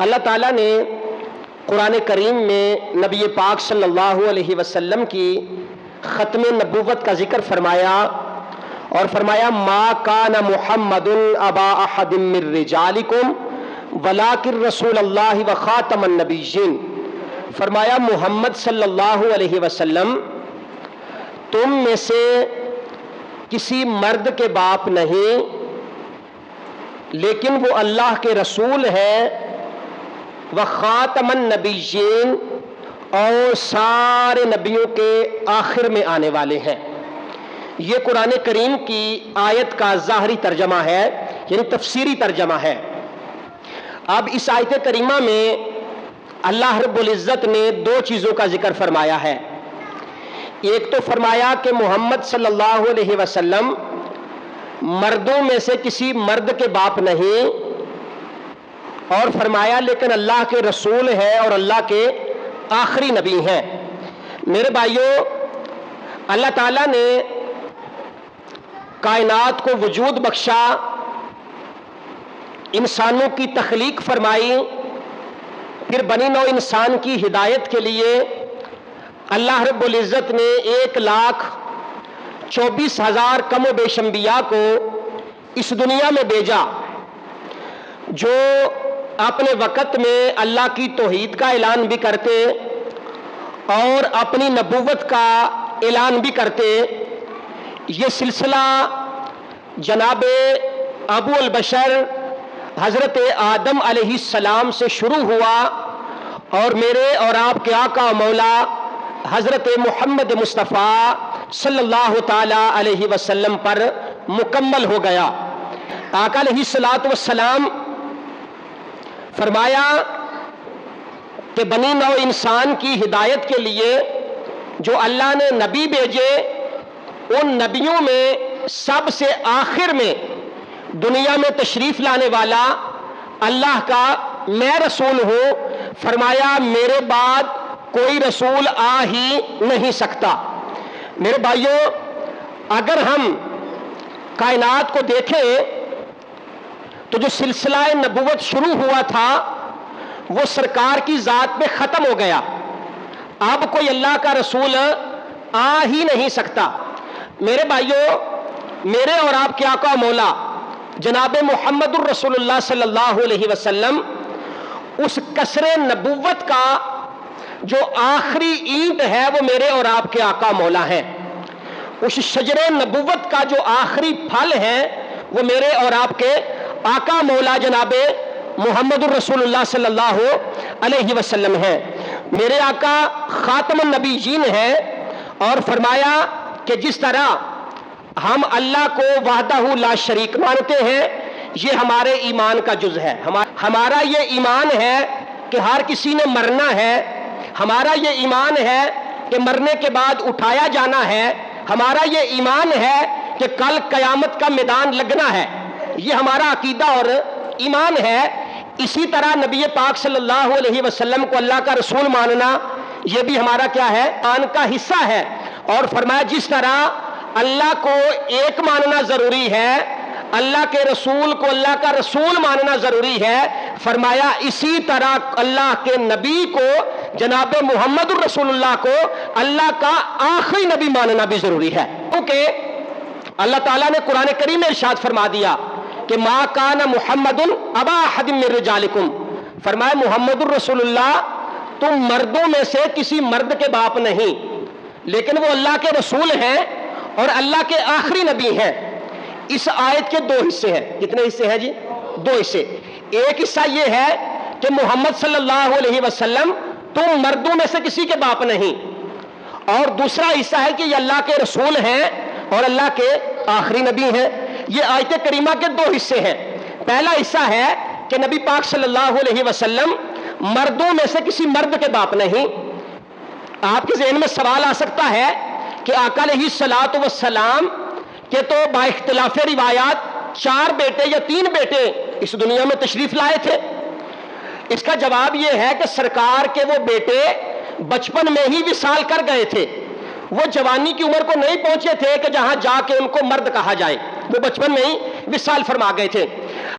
اللہ تعالیٰ نے قرآن کریم میں نبی پاک صلی اللہ علیہ وسلم کی ختم نبوت کا ذکر فرمایا اور فرمایا ما کان محمد ابا احد من رجالکم ولکن رسول اللہ و خاتم النبیین. فرمایا محمد صلی اللہ علیہ وسلم تم میں سے کسی مرد کے باپ نہیں، لیکن وہ اللہ کے رسول ہے، وخاتم النبیین اور سارے نبیوں کے آخر میں آنے والے ہیں. یہ قرآن کریم کی آیت کا ظاہری ترجمہ ہے، یعنی تفسیری ترجمہ ہے. اب اس آیت کریمہ میں اللہ رب العزت نے دو چیزوں کا ذکر فرمایا ہے. ایک تو فرمایا کہ محمد صلی اللہ علیہ وسلم مردوں میں سے کسی مرد کے باپ نہیں، اور فرمایا لیکن اللہ کے رسول ہے اور اللہ کے آخری نبی ہیں. میرے بھائیوں، اللہ تعالیٰ نے کائنات کو وجود بخشا، انسانوں کی تخلیق فرمائی، پھر بنی نوع انسان کی ہدایت کے لیے اللہ رب العزت نے 1,24,000 کم و بیش انبیاء کو اس دنیا میں بھیجا، جو اپنے وقت میں اللہ کی توحید کا اعلان بھی کرتے اور اپنی نبوت کا اعلان بھی کرتے. یہ سلسلہ جناب ابو البشر حضرت آدم علیہ السلام سے شروع ہوا اور میرے اور آپ کے آقا و مولا حضرت محمد مصطفیٰ صلی اللہ تعالی علیہ وسلم پر مکمل ہو گیا. آقا علیہ السلام فرمایا کہ بنی نوع انسان کی ہدایت کے لیے جو اللہ نے نبی بھیجے، ان نبیوں میں سب سے آخر میں دنیا میں تشریف لانے والا اللہ کا میں رسول ہوں. فرمایا میرے بعد کوئی رسول آ ہی نہیں سکتا. میرے بھائیوں، اگر ہم کائنات کو دیکھیں تو جو سلسلہ نبوت شروع ہوا تھا وہ سرکار کی ذات میں ختم ہو گیا. اب کوئی اللہ کا رسول آ ہی نہیں سکتا. میرے بھائیوں، میرے اور آپ کے آقا مولا جناب محمد الرسول اللہ صلی اللہ علیہ وسلم اس قصر نبوت کا جو آخری اینٹ ہے وہ میرے اور آپ کے آقا مولا ہیں. اس شجر نبوت کا جو آخری پھل ہے وہ میرے اور آپ کے آقا مولا جناب محمد الرسول اللہ صلی اللہ علیہ وسلم ہیں. میرے آقا خاتم النبیین ہیں اور فرمایا کہ جس طرح ہم اللہ کو وحدہ لا شریک مانتے ہیں، یہ ہمارے ایمان کا جز ہے. ہمارا یہ ایمان ہے کہ ہر کسی نے مرنا ہے. ہمارا یہ ایمان ہے کہ مرنے کے بعد اٹھایا جانا ہے. ہمارا یہ ایمان ہے کہ کل قیامت کا میدان لگنا ہے. یہ ہمارا عقیدہ اور ایمان ہے. اسی طرح نبی پاک صلی اللہ علیہ وسلم کو اللہ کا رسول ماننا یہ بھی ہمارا کیا ہے؟ ایمان کا حصہ ہے. اور فرمایا جس طرح اللہ کو ایک ماننا ضروری ہے، اللہ کے رسول کو اللہ کا رسول ماننا ضروری ہے، فرمایا اسی طرح اللہ کے نبی کو جناب محمد الرسول اللہ کو اللہ کا آخری نبی ماننا بھی ضروری ہے. کیونکہ اللہ تعالیٰ نے قرآن کریم میں ارشاد فرما دیا کہ ما کان محمد ابا احد من رجالکم. فرمایا محمد الرسول اللہ تم مردوں میں سے کسی مرد کے باپ نہیں، لیکن وہ اللہ کے رسول ہیں اور اللہ کے آخری نبی ہیں. اس آیت کے دو حصے ہیں. کتنے حصے ہیں جی؟ دو حصے. ایک حصہ یہ ہے کہ محمد صلی اللہ علیہ وسلم تم مردوں میں سے کسی کے باپ نہیں، اور دوسرا حصہ ہے کہ یہ اللہ کے رسول ہیں اور اللہ کے آخری نبی ہیں. یہ آیت کریمہ کے دو حصے ہیں. پہلا حصہ ہے کہ نبی پاک صلی اللہ علیہ وسلم مردوں میں سے کسی مرد کے باپ نہیں. آپ کے ذہن میں سوال آ سکتا ہے کہ آقا علیہ السلام کہ تو با اختلاف روایات 4 بیٹے یا 3 بیٹے اس دنیا میں تشریف لائے تھے. اس کا جواب یہ ہے کہ سرکار کے وہ بیٹے بچپن میں ہی وصال کر گئے تھے. وہ جوانی کی عمر کو نہیں پہنچے تھے کہ جہاں جا کے ان کو مرد کہا جائے. وہ بچپن میں ہی وصال فرما گئے تھے.